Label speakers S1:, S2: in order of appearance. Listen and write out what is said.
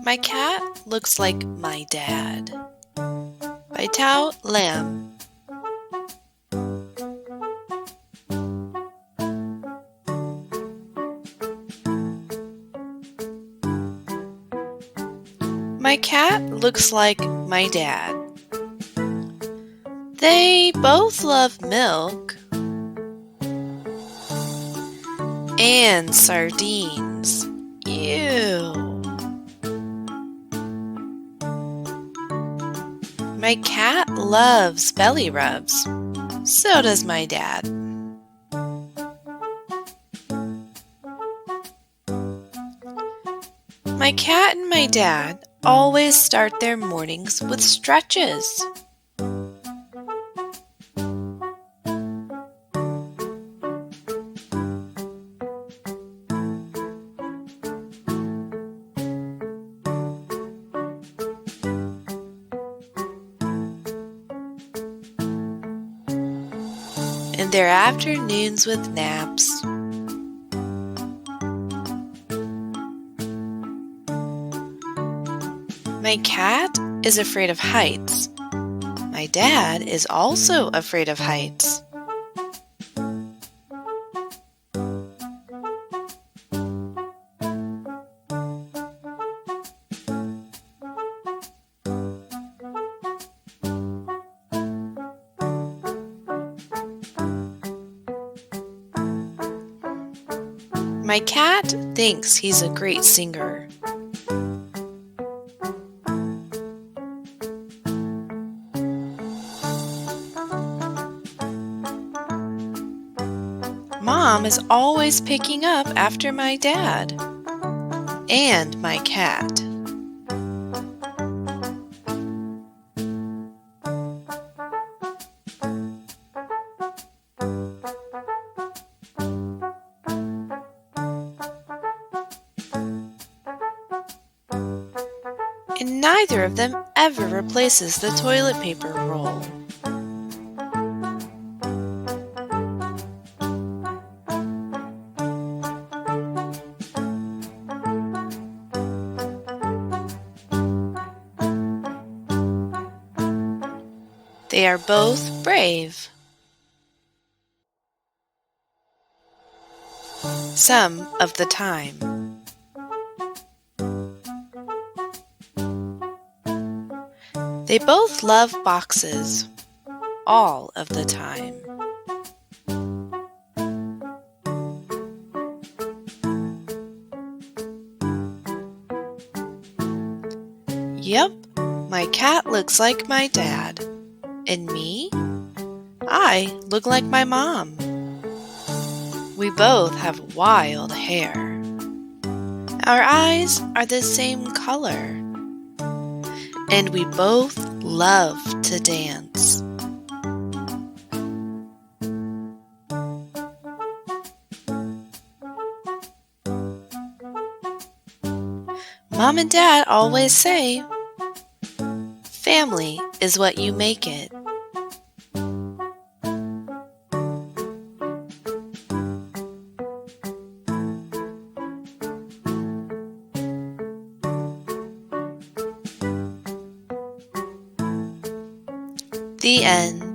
S1: My cat looks like my dad. By Thao Lam. My cat looks like my dad. They both love milk and sardines. Ew. My cat loves belly rubs. So does my dad. My cat and my dad always start their mornings with stretches. And their afternoons with naps. My cat is afraid of heights. My dad is also afraid of heights. My cat thinks he's a great singer. Mom is always picking up after my dad and my cat. And neither of them ever replaces the toilet paper roll. They are both brave. Some of the time. They both love boxes. All of the time. Yep, my cat looks like my dad. And me? I look like my mom. We both have wild hair. Our eyes are the same color. And we both love to dance. Mom and Dad always say, family is what you make it. The end.